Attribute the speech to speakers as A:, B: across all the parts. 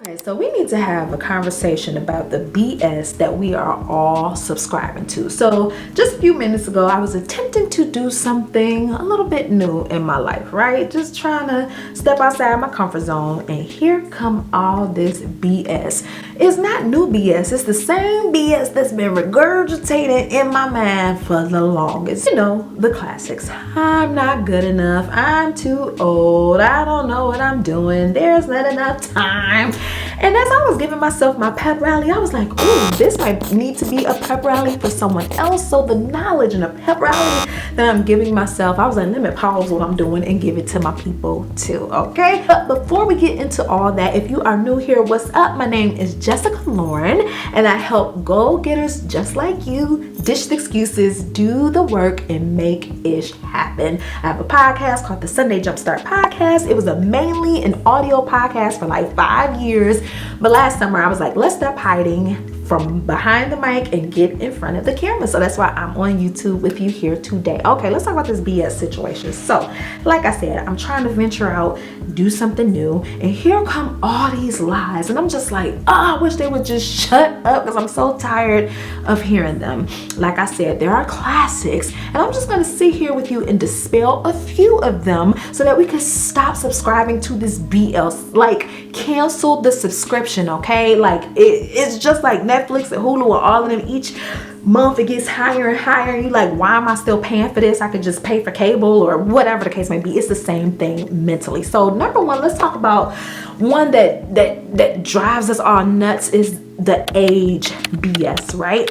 A: Okay, so we need to have a conversation about the BS that we are all subscribing to. So just a few minutes ago, I was attempting to do something a little bit new in my life, right? Just trying to step outside my comfort zone, and here come all this BS. It's not new BS, it's the same BS that's been regurgitated in my mind for the longest. You know, the classics. I'm not good enough, I'm too old, I don't know what I'm doing, there's not enough time. And as I was giving myself my pep rally, I was like, ooh, this might need to be a pep rally for someone else. So the knowledge and the pep rally that I'm giving myself, I was like, let me pause what I'm doing and give it to my people too, okay? But before we get into all that, if you are new here, what's up? My name is Jessica Lauren, and I help go-getters just like you dish the excuses, do the work, and make ish happen. I have a podcast called the Sunday Jumpstart Podcast. It was mainly an audio podcast for like 5 years. But last summer I was like, let's stop hiding from behind the mic and get in front of the camera. So that's why I'm on YouTube with you here today. Okay, let's talk about this BS situation. So like I said, I'm trying to venture out, do something new, and here come all these lies. And I'm just like, I wish they would just shut up because I'm so tired of hearing them. Like I said, there are classics, and I'm just gonna sit here with you and dispel a few of them so that we can stop subscribing to this BS. Like, cancel the subscription, okay? Like, it's just like Netflix and Hulu and all of them. Each month it gets higher and higher. You like, why am I still paying for this? I could just pay for cable or whatever the case may be. It's the same thing mentally. So number one, let's talk about one that drives us all nuts is the age BS, right?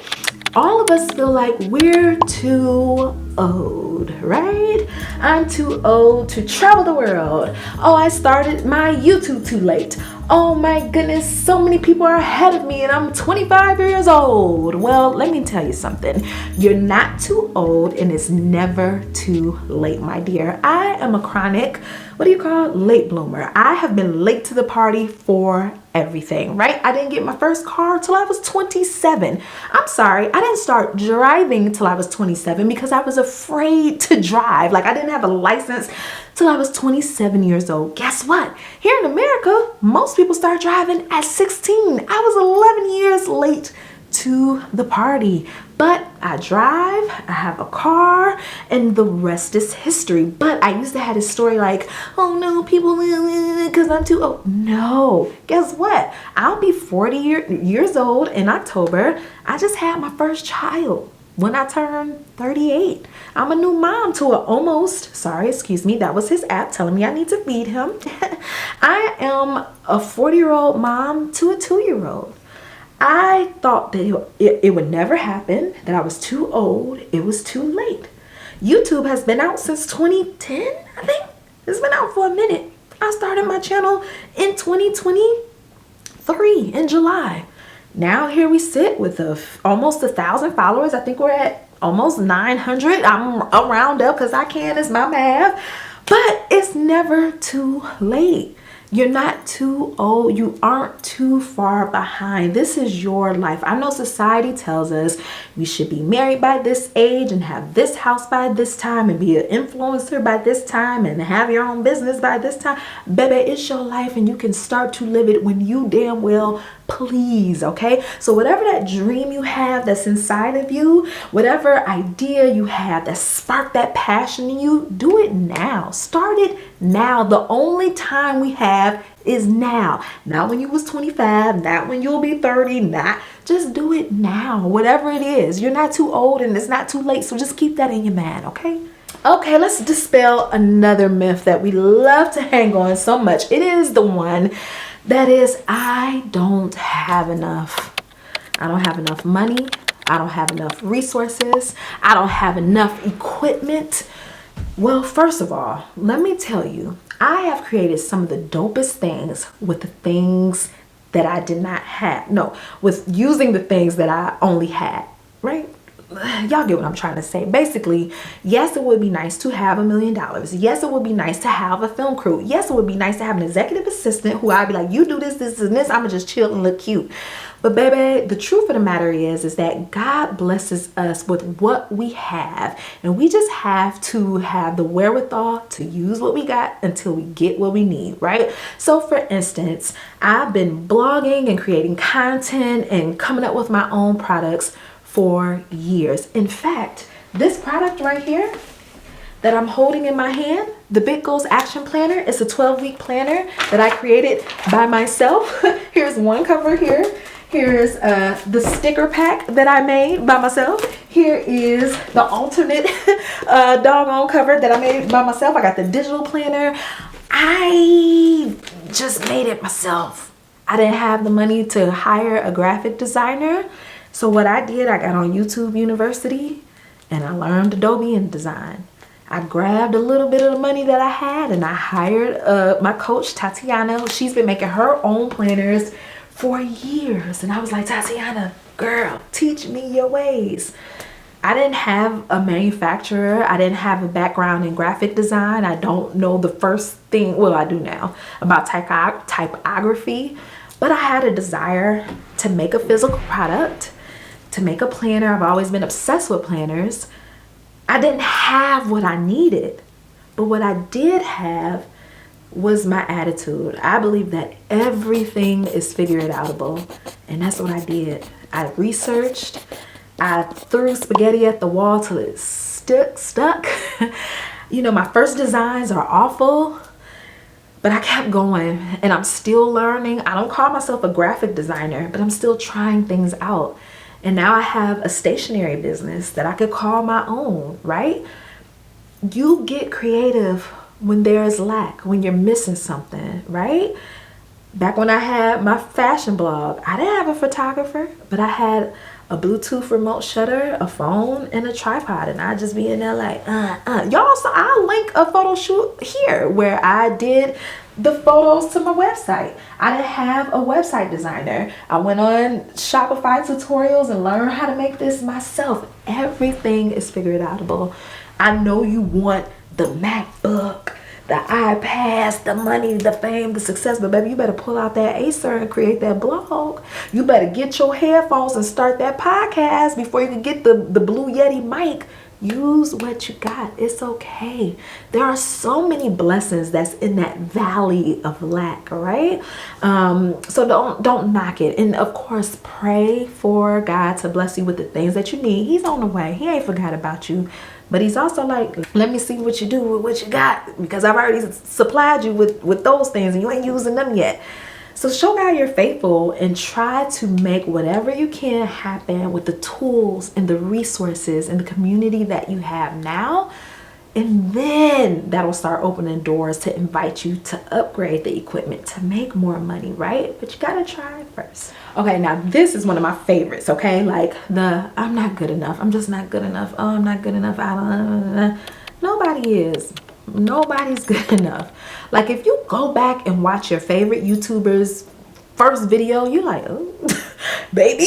A: All of us feel like we're too old, right? I'm too old to travel the world. Oh, I started my YouTube too late. Oh my goodness, so many people are ahead of me and I'm 25 years old. Well, let me tell you something. You're not too old and it's never too late, my dear. I am a chronic, late bloomer. I have been late to the party for everything, right? I didn't get my first car till I was 27. I'm sorry, I didn't start driving till I was 27 because I was afraid to drive. Like, I didn't have a license till I was 27 years old. Guess what? Here in America, most people start driving at 16. I was 11 years late to the party, but I drive, I have a car, and the rest is history. But I used to have this story like, oh no, people, because I'm too old. No, guess what? I'll be 40 years old in October. I just had my first child when I turned 38. I'm a new mom to that was his app telling me I need to feed him. I am a 40-year-old mom to a 2-year-old. I thought that it would never happen, that I was too old, it was too late. YouTube has been out since 2010, I think. It's been out for a minute. I started my channel in 2023 in July. Now here we sit with almost 1,000 followers. I think we're at almost 900. I'm a round up because I can, it's my math. But it's never too late. You're not too old. You aren't too far behind. This is your life. I know society tells us we should be married by this age and have this house by this time and be an influencer by this time and have your own business by this time. Baby, it's your life and you can start to live it when you damn well please, okay? So whatever that dream you have that's inside of you, whatever idea you have that sparked that passion in you, do it now. Start it now. The only time we have is now. Not when you was 25, not when you'll be 30, not just do it now. Whatever it is, you're not too old and it's not too late. So just keep that in your mind, okay? Okay, let's dispel another myth that we love to hang on so much. It is the one that is, I don't have enough. I don't have enough money. I don't have enough resources. I don't have enough equipment. Well, first of all, let me tell you, I have created some of the dopest things with the things that I did not have. No, with using the things that I only had, right? y'all get what I'm trying to say. Basically, yes, it would be nice to have $1 million. Yes, it would be nice to have a film crew. Yes, it would be nice to have an executive assistant who I'd be like, you do this, this, and this. I'ma just chill and look cute. But baby, the truth of the matter is that God blesses us with what we have, and we just have to have the wherewithal to use what we got until we get what we need, right? So for instance, I've been blogging and creating content and coming up with my own products for years. In fact, this product right here that I'm holding in my hand, the Big Goals Action Planner, it's a 12-week planner that I created by myself. Here's one cover here. Here's the sticker pack that I made by myself. Here is the alternate doggone cover that I made by myself. I got the digital planner. I just made it myself. I didn't have the money to hire a graphic designer. So what I did, I got on YouTube University and I learned Adobe InDesign. I grabbed a little bit of the money that I had and I hired my coach, Tatiana. She's been making her own planners for years. And I was like, Tatiana, girl, teach me your ways. I didn't have a manufacturer. I didn't have a background in graphic design. I don't know the first thing, well, I do now, about typography. But I had a desire to make a physical product, to make a planner. I've always been obsessed with planners. I didn't have what I needed, but what I did have was my attitude. I believe that everything is figure it outable, and that's what I did. I researched, I threw spaghetti at the wall till it stuck. You know, my first designs are awful, but I kept going and I'm still learning. I don't call myself a graphic designer, but I'm still trying things out. And now I have a stationery business that I could call my own, right? You get creative when there is lack, when you're missing something, right? Back when I had my fashion blog, I didn't have a photographer, but I had a Bluetooth remote shutter, a phone, and a tripod, and I just be in there like, Y'all, so I'll link a photo shoot here where I did the photos to my website. I didn't have a website designer. I went on Shopify tutorials and learned how to make this myself. Everything is figure it outable. I know you want the MacBook, the iPads, the money, the fame, the success, but baby, you better pull out that Acer and create that blog. You better get your headphones and start that podcast before you can get the Blue Yeti mic. Use what you got. It's okay. There are so many blessings that's in that valley of lack, right? So don't knock it. And of course, pray for God to bless you with the things that you need. He's on the way. He ain't forgot about you. But he's also like, let me see what you do with what you got, because I've already supplied you with those things and you ain't using them yet. So show God you're faithful and try to make whatever you can happen with the tools and the resources and the community that you have now. And then that'll start opening doors to invite you to upgrade the equipment to make more money, right? But you gotta try first. Okay, now this is one of my favorites, okay? Like I'm not good enough. I'm just not good enough. Oh, I'm not good enough. Nobody is. Nobody's good enough. Like if you go back and watch your favorite YouTuber's first video, you're like, oh, baby,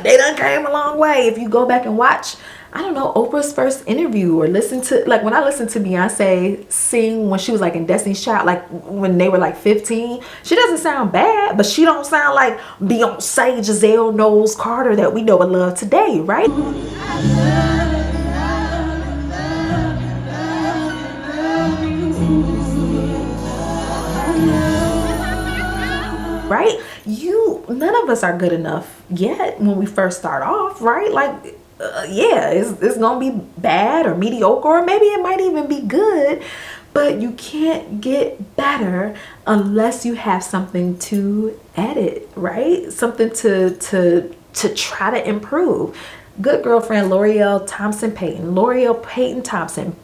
A: they done came a long way. If you go back and watch, I don't know, Oprah's first interview, or listen to, like when I listened to Beyonce sing when she was like in Destiny's Child, like when they were like 15, she doesn't sound bad, but she don't sound like Beyonce, Giselle Knowles Carter that we know and love today, right? Right? None of us are good enough yet when we first start off, right? Like, yeah, it's gonna be bad or mediocre, or maybe it might even be good, but you can't get better unless you have something to edit, right? Something to try to improve. Good girlfriend L'Oreal Payton Thompson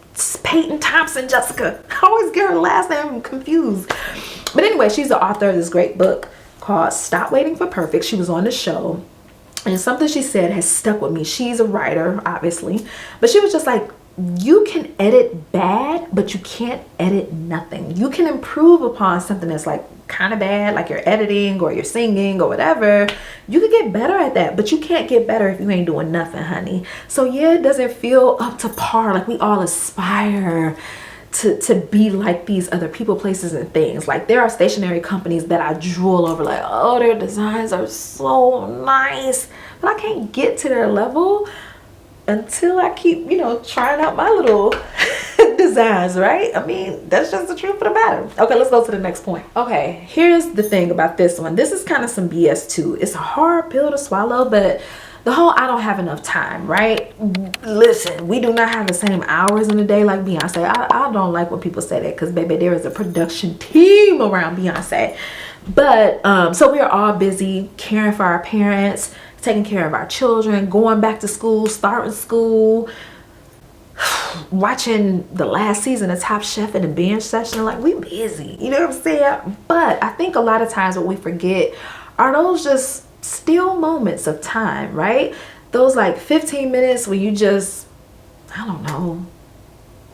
A: Jessica. I always get her last name confused. But anyway, she's the author of this great book called Stop Waiting for Perfect. She was on the show, and something she said has stuck with me. She's a writer, obviously, but she was just like, you can edit bad, but you can't edit nothing. You can improve upon something that's like kind of bad, like you're editing or you're singing or whatever, you could get better at that. But you can't get better if you ain't doing nothing, honey. So yeah, it doesn't feel up to par. Like we all aspire to be like these other people, places, and things. Like there are stationery companies that I drool over, like, oh, their designs are so nice, but I can't get to their level until I keep, you know, trying out my little designs, right? I mean, that's just the truth of the matter. Okay, let's go to the next point. Okay, here's the thing about this one. This is kind of some BS too. It's a hard pill to swallow, but the whole I don't have enough time, right? Listen, we do not have the same hours in the day like Beyonce. I don't like when people say that, because baby, there is a production team around Beyonce. But so we are all busy caring for our parents, taking care of our children, going back to school, starting school, watching the last season of Top Chef in a binge session. Like, we busy, you know what I'm saying? But I think a lot of times what we forget are those just still moments of time, right? Those like 15 minutes where you just, I don't know,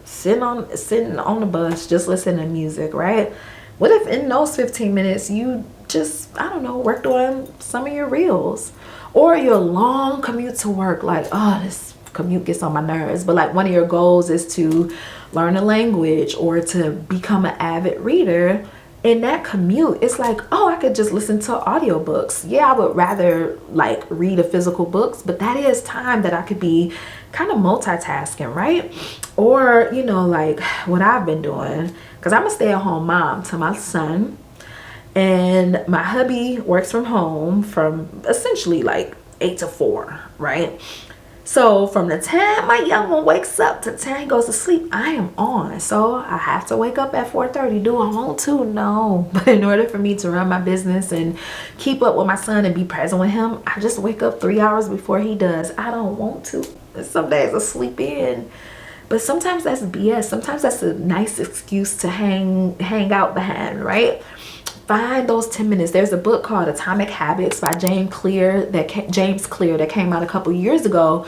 A: sitting on the bus just listening to music, right? What if in those 15 minutes you just, I don't know, worked on some of your reels, or your long commute to work? Like, oh, this commute gets on my nerves, but like one of your goals is to learn a language or to become an avid reader. In that commute, it's like, oh, I could just listen to audiobooks. Yeah, I would rather like read a physical books, but that is time that I could be kind of multitasking, right? Or, you know, like what I've been doing, because I'm a stay-at-home mom to my son, and my hubby works from home from essentially like 8 to 4, right? So from the time my young one wakes up to the time he goes to sleep, I am on. So I have to wake up at 4:30. Do I want to? No. But in order for me to run my business and keep up with my son and be present with him, I just wake up 3 hours before he does. I don't want to. Some days I sleep in. But sometimes that's BS. Sometimes that's a nice excuse to hang out behind, right? Find those 10 minutes. There's a book called Atomic Habits by James Clear that came out a couple years ago.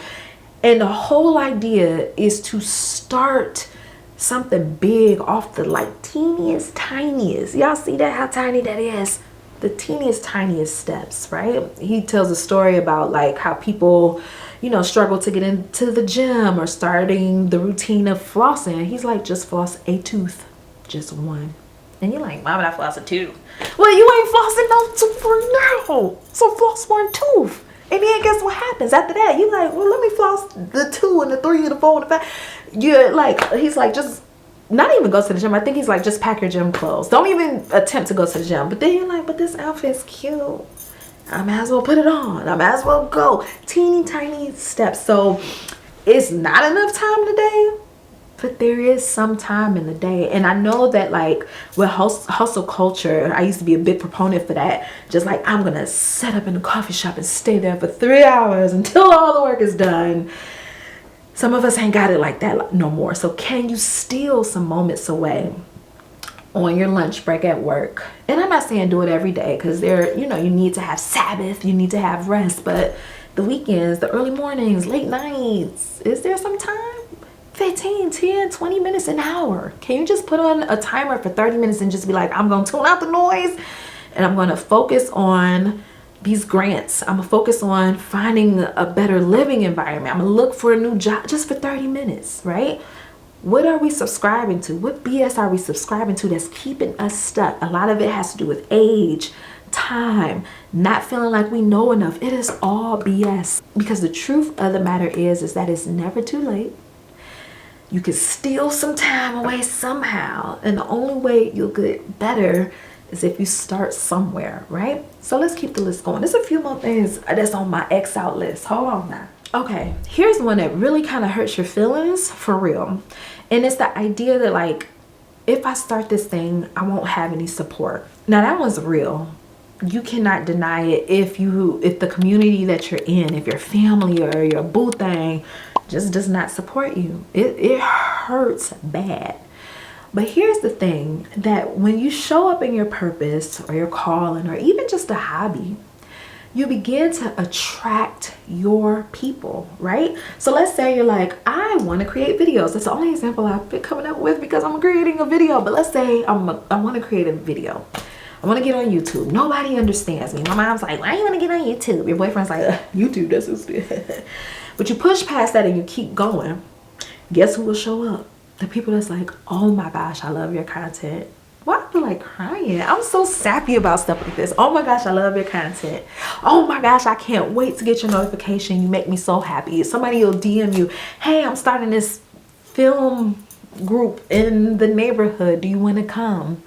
A: And the whole idea is to start something big off the like teeniest, tiniest. Y'all see that, how tiny that is? The teeniest, tiniest steps, right? He tells a story about like how people, you know, struggle to get into the gym or starting the routine of flossing. He's like, just floss a tooth, just one. And you're like, why would I floss a tooth? Well, you ain't flossing no tooth for now. So floss one tooth. And then guess what happens after that? You're like, well, let me floss the 2 and the 3 and the 4 and the 5. You're like, he's like, just not even go to the gym. I think he's like, just pack your gym clothes. Don't even attempt to go to the gym. But then you're like, but this outfit's cute. I might as well put it on. I might as well go. Teeny tiny steps. So it's not enough time today, but there is some time in the day. And I know that like with hustle culture, I used to be a big proponent for that. Just like, I'm gonna set up in the coffee shop and stay there for 3 hours until all the work is done. Some of us ain't got it like that no more. So can you steal some moments away on your lunch break at work? And I'm not saying do it every day, because there, you know, you need to have Sabbath, you need to have rest, but the weekends, the early mornings, late nights, is there some time? 15, 10, 20 minutes, an hour. Can you just put on a timer for 30 minutes and just be like, I'm going to tune out the noise and I'm going to focus on these grants. I'm going to focus on finding a better living environment. I'm going to look for a new job just for 30 minutes, right? What are we subscribing to? What BS are we subscribing to that's keeping us stuck? A lot of it has to do with age, time, not feeling like we know enough. It is all BS, because the truth of the matter is that it's never too late. You can steal some time away somehow. And the only way you'll get better is if you start somewhere, right? So let's keep the list going. There's a few more things that's on my X out list. Hold on now. Okay, here's one that really kind of hurts your feelings for real. And it's the idea that like, if I start this thing, I won't have any support. Now that one's real. You cannot deny it. If the community that you're in, if your family or your boo thing just does not support you, it hurts bad. But here's the thing, that when you show up in your purpose or your calling or even just a hobby, you begin to attract your people, right? So let's say you're like, I want to create videos. That's the only example I've been coming up with because I'm creating a video. But let's say I want to create a video. I want to get on YouTube. Nobody understands me. My mom's like, why you want to get on YouTube? Your boyfriend's like, YouTube, that's so stupid. But you push past that and you keep going. Guess who will show up? The people that's like, oh my gosh, I love your content. Why I feel like crying? I'm so sappy about stuff like this. Oh my gosh, I love your content. Oh my gosh, I can't wait to get your notification. You make me so happy. Somebody will DM you, hey, I'm starting this film group in the neighborhood. Do you want to come?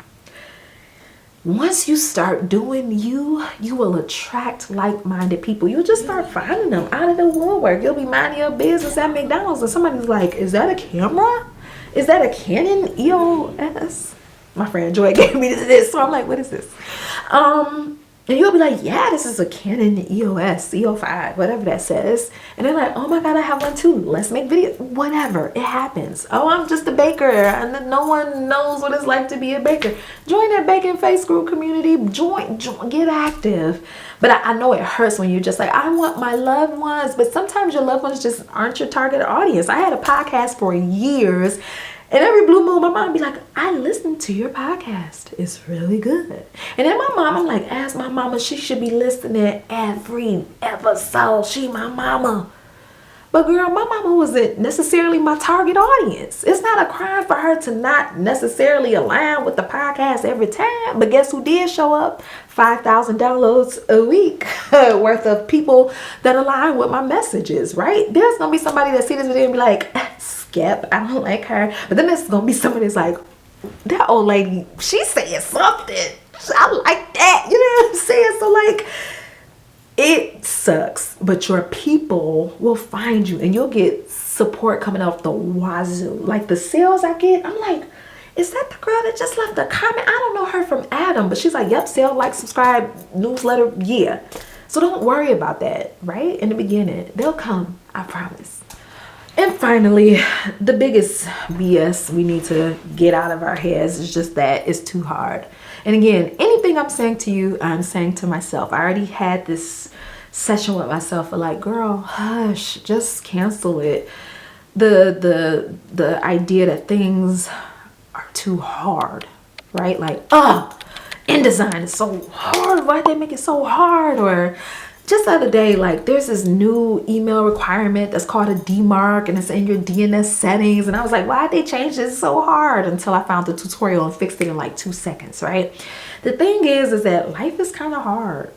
A: Once you start doing you will attract like-minded people. You'll just start finding them out of the woodwork. You'll be minding your business at McDonald's and somebody's like, is that a camera? Is that a Canon EOS? My friend Joy gave me this, so I'm like, what is this? And you'll be like, yeah, this is a Canon EOS, EO5, whatever that says. And they're like, oh my God, I have one too. Let's make videos. Whatever, it happens. Oh, I'm just a baker, and no one knows what it's like to be a baker. Join that baking face group community. Join, get active. But I know it hurts when you're just like, I want my loved ones. But sometimes your loved ones just aren't your target audience. I had a podcast for years. And every blue moon, my mom be like, I listened to your podcast. It's really good. And then my mom, I'm like, ask my mama, she should be listening every episode. She my mama. But girl, my mama wasn't necessarily my target audience. It's not a crime for her to not necessarily align with the podcast every time. But guess who did show up? 5,000 downloads a week worth of people that align with my messages, right? There's going to be somebody that see this video and be like, Skip, I don't like her. But then there's going to be somebody that's like, that old lady, she's saying something. I like that. You know what I'm saying? So like, it sucks, but your people will find you and you'll get support coming off the wazoo. Like the sales I get, I'm like, is that the girl that just left a comment? I don't know her from Adam, but she's like, yep, sell, like, subscribe, newsletter, yeah. So don't worry about that, right? In the beginning, they'll come, I promise. And finally, the biggest BS we need to get out of our heads is just that it's too hard. And again, anything I'm saying to you, I'm saying to myself. I already had this session with myself of like, girl, hush, just cancel it. The idea that things are too hard, right? Like, InDesign is so hard. Why'd they make it so hard? Or just the other day, like, there's this new email requirement that's called a DMARC and it's in your DNS settings. And I was like, why'd they change this so hard? Until I found the tutorial and fixed it in like 2 seconds, right? The thing is that life is kind of hard,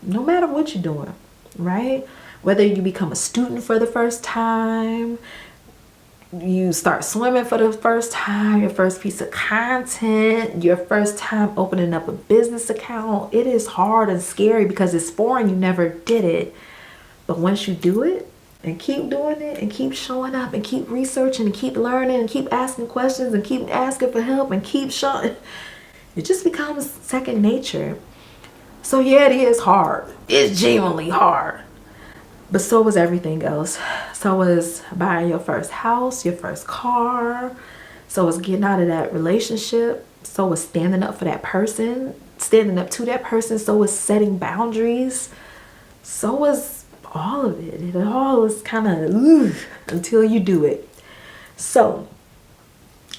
A: no matter what you're doing, right? Whether you become a student for the first time, you start swimming for the first time, your first piece of content, your first time opening up a business account. It is hard and scary because it's foreign. You never did it. But once you do it and keep doing it and keep showing up and keep researching and keep learning and keep asking questions and keep asking for help and keep showing, it just becomes second nature. So yeah, it is hard. It's genuinely hard. But so was everything else. So was buying your first house, your first car. So was getting out of that relationship. So was standing up for that person, standing up to that person. So was setting boundaries. So was all of it. It all is kind of until you do it. So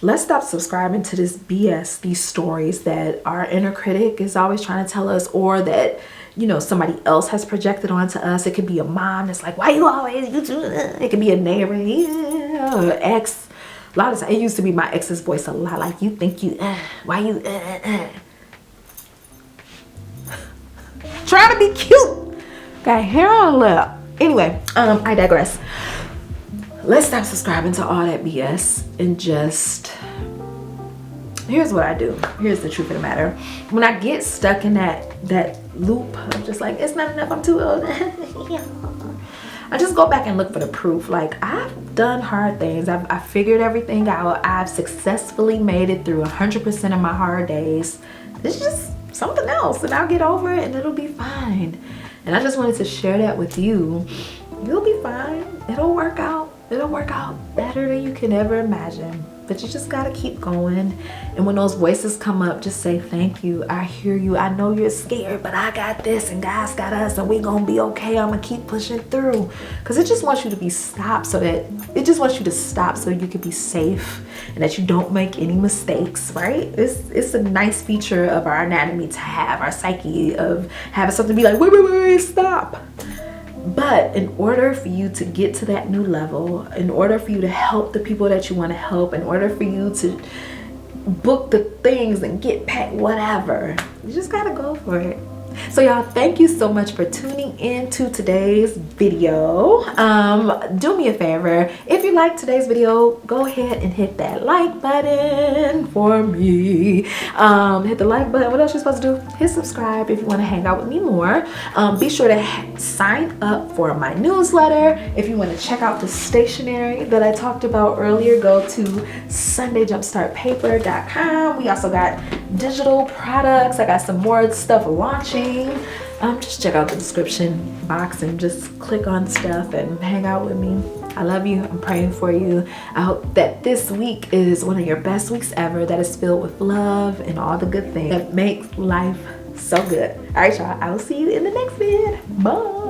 A: let's stop subscribing to this BS, these stories that our inner critic is always trying to tell us, or that, you know, somebody else has projected onto us. It could be a mom that's like, why you always, it could be a neighbor, or ex. A lot of times, it used to be my ex's voice a lot, like, you think you, why you, trying to be cute, got hair on lip. Anyway, I digress. Let's stop subscribing to all that BS and just, here's what I do. Here's the truth of the matter. When I get stuck in that loop, I'm just like, it's not enough, I'm too old. I just go back and look for the proof. Like, I've done hard things. I've figured everything out. I've successfully made it through 100% of my hard days. It's just something else, and I'll get over it and it'll be fine. And I just wanted to share that with you. You'll be fine. It'll work out. It'll work out better than you can ever imagine. that you just gotta keep going. And when those voices come up, just say, thank you, I hear you, I know you're scared, but I got this and God's got us and we gonna be okay. I'm gonna keep pushing through. Because it just wants you to be stopped so that, it just wants you to stop so you can be safe and that you don't make any mistakes, right? It's a nice feature of our anatomy to have, our psyche, of having something be like, wait, stop. But in order for you to get to that new level, in order for you to help the people that you want to help, in order for you to book the things and get packed, whatever, you just gotta go for it. So y'all, thank you so much for tuning in to today's video. Do me a favor, if you like today's video, go ahead and hit that like button for me. Hit the like button. What else you supposed to do? Hit subscribe if you want to hang out with me more. Be sure to sign up for my newsletter. If you want to check out the stationery that I talked about earlier, go to sundayjumpstartpaper.com. We also got digital products. I got some more stuff launching. Just check out the description box and just click on stuff and hang out with me. I love you. I'm praying for you. I hope that this week is one of your best weeks ever, that is filled with love and all the good things that make life so good. All right, y'all. I will see you in the next vid. Bye.